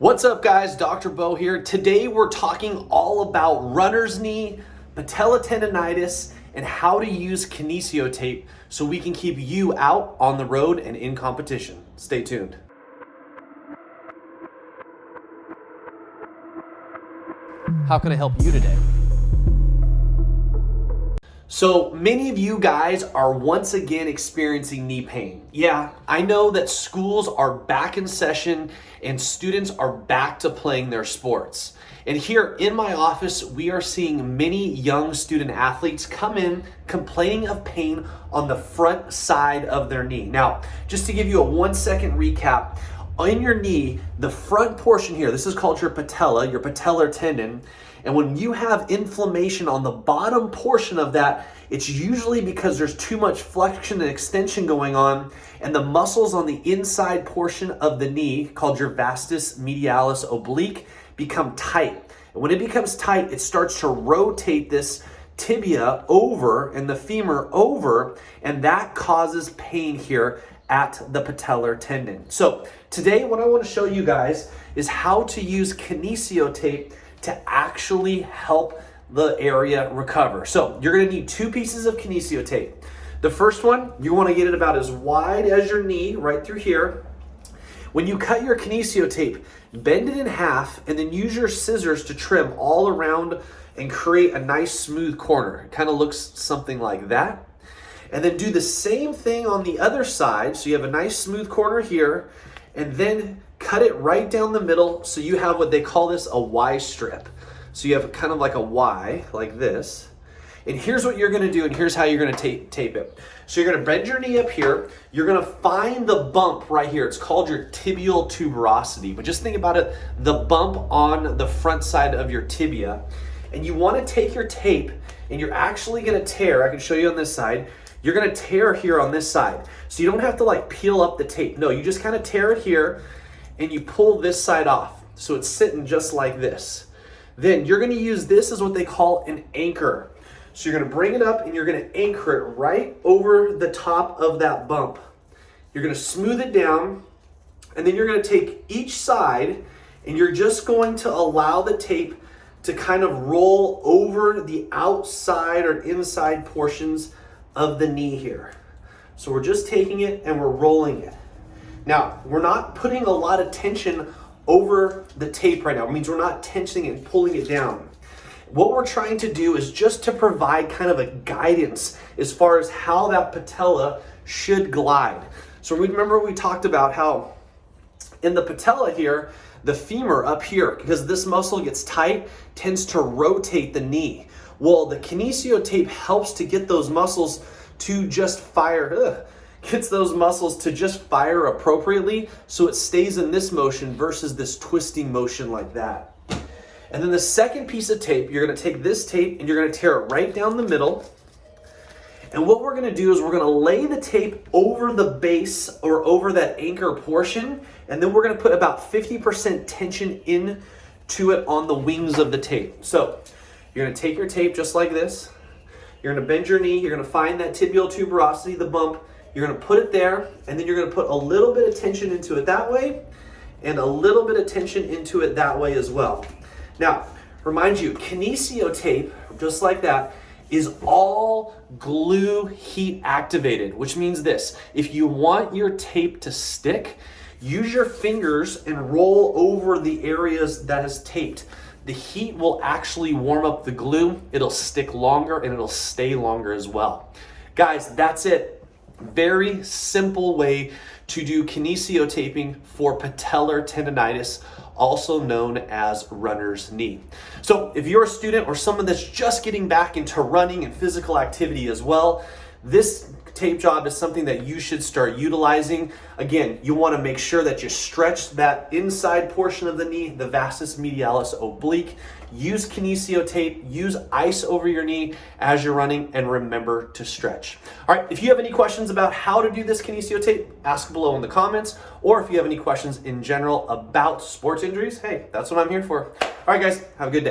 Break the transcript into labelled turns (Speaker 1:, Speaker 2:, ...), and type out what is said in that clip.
Speaker 1: What's up guys, Dr. Beau here. Today we're talking all about runner's knee, patella tendonitis, and how to use Kinesio Tape so we can keep you out on the road and in competition. Stay tuned. How can I help you today? So many of you guys are once again experiencing knee pain. Yeah, I know that schools are back in session and students are back to playing their sports. And here in my office, we are seeing many young student athletes come in complaining of pain on the front side of their knee. Now, just to give you a 1-second recap, on your knee, the front portion here, this is called your patella, your patellar tendon. And when you have inflammation on the bottom portion of that, it's usually because there's too much flexion and extension going on, and the muscles on the inside portion of the knee, called your vastus medialis oblique, become tight. And when it becomes tight, it starts to rotate this tibia over and the femur over, and that causes pain here at the patellar tendon. So today what I want to show you guys is how to use Kinesio Tape to actually help the area recover. So you're going to need 2 pieces of Kinesio Tape. The first one, you want to get it about as wide as your knee, right through here. When you cut your Kinesio Tape, bend it in half and then use your scissors to trim all around and create a nice smooth corner. It kind of looks something like that. And then do the same thing on the other side. So you have a nice smooth corner here, and then cut it right down the middle so you have what they call this a Y strip. So you have kind of like a Y, like this. And here's what you're gonna do, and here's how you're gonna tape it. So you're gonna bend your knee up here. You're gonna find the bump right here. It's called your tibial tuberosity. But just think about it, the bump on the front side of your tibia. And you wanna take your tape, and you're actually gonna tear, I can show you on this side, you're gonna tear here on this side. So you don't have to like peel up the tape. No, you just kind of tear it here, and you pull this side off. So it's sitting just like this. Then you're gonna use this as what they call an anchor. So you're gonna bring it up and you're gonna anchor it right over the top of that bump. You're gonna smooth it down, and then you're gonna take each side and you're just going to allow the tape to kind of roll over the outside or inside portions of the knee here. So we're just taking it and we're rolling it. Now, we're not putting a lot of tension over the tape right now. It means we're not tensioning and pulling it down. What we're trying to do is just to provide kind of a guidance as far as how that patella should glide. So remember we talked about how in the patella here, the femur up here, because this muscle gets tight, tends to rotate the knee. Well, the Kinesio Tape helps to get those muscles to just fire, gets those muscles to just fire appropriately, so it stays in this motion versus this twisting motion like that. And then the second piece of tape, you're gonna take this tape and you're gonna tear it right down the middle. And what we're gonna do is we're gonna lay the tape over the base or over that anchor portion, and then we're gonna put about 50% tension into it on the wings of the tape. So you're gonna take your tape just like this. You're gonna bend your knee, you're gonna find that tibial tuberosity, the bump, you're gonna put it there, and then you're gonna put a little bit of tension into it that way, and a little bit of tension into it that way as well. Now, remind you, Kinesio Tape, just like that, is all glue heat activated, which means this: if you want your tape to stick, use your fingers and roll over the areas that is taped. The heat will actually warm up the glue, it'll stick longer, and it'll stay longer as well. Guys, that's it. Very simple way to do kinesio taping for patellar tendonitis, also known as runner's knee. So if you're a student or someone that's just getting back into running and physical activity as well, this tape job is something that you should start utilizing. Again, you want to make sure that you stretch that inside portion of the knee, the vastus medialis oblique. Use Kinesio Tape, use ice over your knee as you're running, and remember to stretch. All right, if you have any questions about how to do this Kinesio Tape, ask below in the comments, or if you have any questions in general about sports injuries, hey, that's what I'm here for. All right, guys, have a good day.